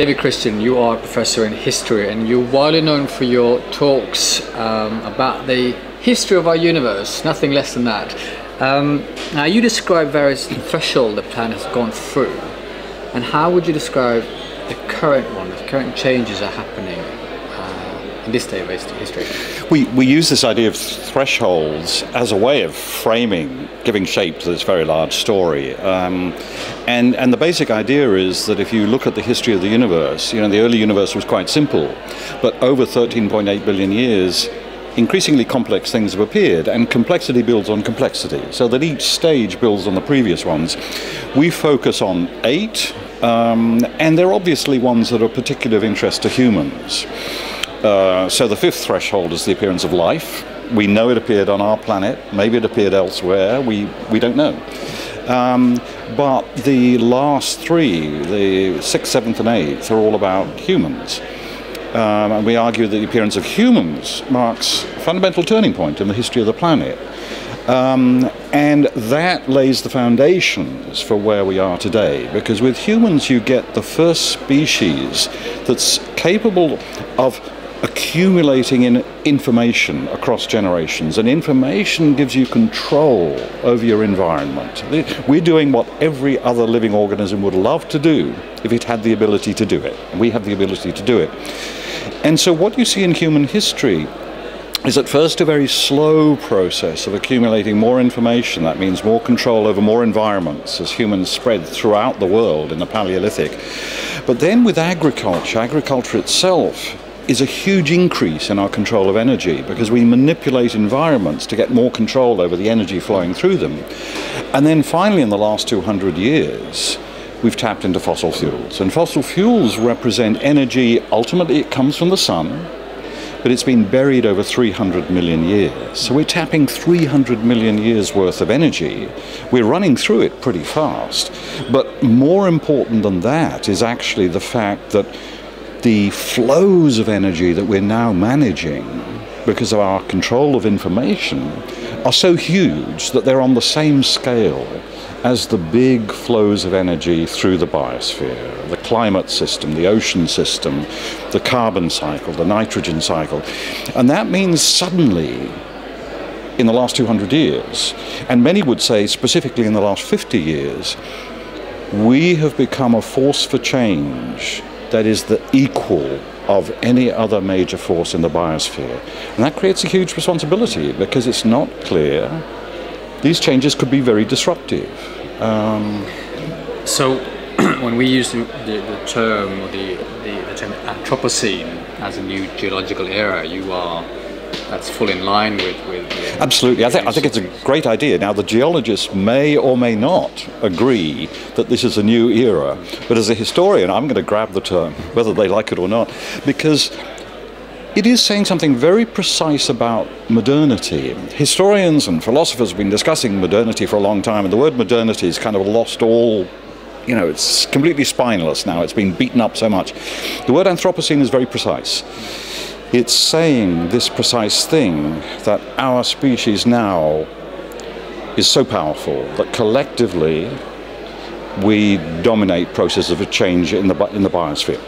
David Christian, you are a professor in history and you're widely known for your talks about the history of our universe, nothing less than that. Now you describe various thresholds the planet has gone through, and how would you describe the current one, the current changes are happening in this day of history? We use this idea of thresholds as a way of framing, giving shape to this very large story. And the basic idea is that if you look at the history of the universe, the early universe was quite simple, but over 13.8 billion years, increasingly complex things have appeared, and complexity builds on complexity, so that each stage builds on the previous ones. We focus on 8, and they're obviously ones that are of particular interest to humans. So the 5th threshold is the appearance of life. We know it appeared on our planet, maybe it appeared elsewhere, we don't know. But the last 3, the 6th, 7th and 8th, are all about humans. And we argue that the appearance of humans marks a fundamental turning point in the history of the planet. And that lays the foundations for where we are today, because with humans you get the first species that's capable of accumulating in information across generations, and information gives you control over your environment. We're doing what every other living organism would love to do if it had the ability to do it, and we have the ability to do it. And so what you see in human history is at first a very slow process of accumulating more information. That means more control over more environments as humans spread throughout the world in the Paleolithic. But then with agriculture itself is a huge increase in our control of energy, because we manipulate environments to get more control over the energy flowing through them. And then finally in the last 200 years we've tapped into fossil fuels, and fossil fuels represent energy. Ultimately it comes from the sun, but it's been buried over 300 million years. So we're tapping 300 million years worth of energy. We're running through it pretty fast. But more important than that is actually the fact that the flows of energy that we're now managing, because of our control of information, are so huge that they're on the same scale as the big flows of energy through the biosphere, the climate system, the ocean system, the carbon cycle, the nitrogen cycle. And that means suddenly, in the last 200 years, and many would say specifically in the last 50 years, we have become a force for change that is the equal of any other major force in the biosphere. And that creates a huge responsibility, because it's not clear. These changes could be very disruptive. So when we use the term, or the term Anthropocene as a new geological era, that's full in line with absolutely. I think it's a great idea. Now the geologists may or may not agree that this is a new era, but as a historian I'm going to grab the term, whether they like it or not, because it is saying something very precise about modernity. Historians and philosophers have been discussing modernity for a long time, and the word modernity has kind of lost all, it's completely spineless now. It's been beaten up so much. The word Anthropocene is very precise. It's saying this precise thing, that our species now is so powerful that collectively we dominate processes of change in the biosphere.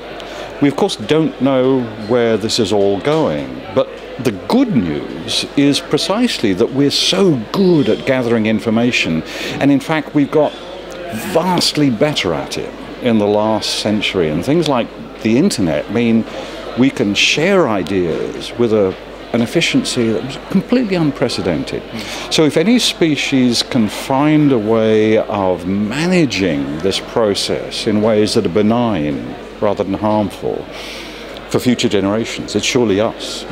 We of course don't know where this is all going, but the good news is precisely that we're so good at gathering information, and in fact we've got vastly better at it in the last century, and things like the internet mean we can share ideas with an efficiency that was completely unprecedented. So if any species can find a way of managing this process in ways that are benign rather than harmful for future generations, it's surely us.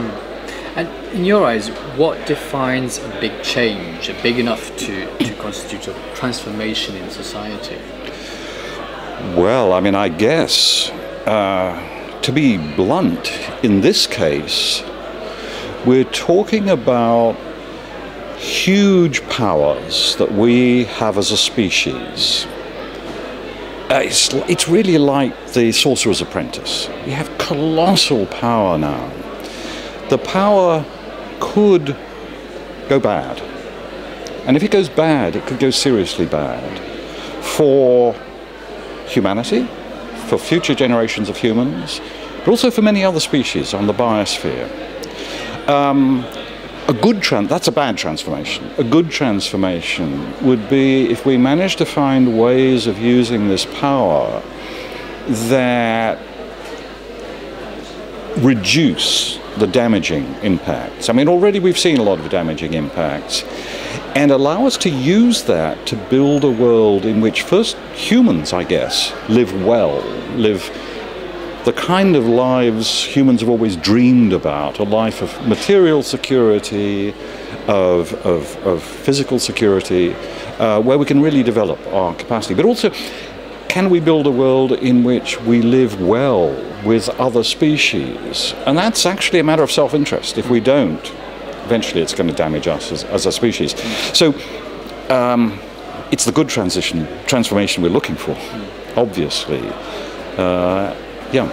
And in your eyes, what defines a big change, big enough to constitute a transformation in society? Well, I guess, to be blunt, in this case, we're talking about huge powers that we have as a species. It's really like the Sorcerer's Apprentice. You have colossal power now. The power could go bad. And if it goes bad, it could go seriously bad for humanity, for future generations of humans, but also for many other species on the biosphere. That's a bad transformation. A good transformation would be if we manage to find ways of using this power that reduce the damaging impacts. I mean, already we've seen a lot of damaging impacts, and allow us to use that to build a world in which first humans, I guess, live well, live the kind of lives humans have always dreamed about, a life of material security, of physical security, where we can really develop our capacity. But also, can we build a world in which we live well with other species? And that's actually a matter of self-interest. If we don't, eventually it's going to damage us as a species. So it's the good transformation we're looking for, obviously. Yeah.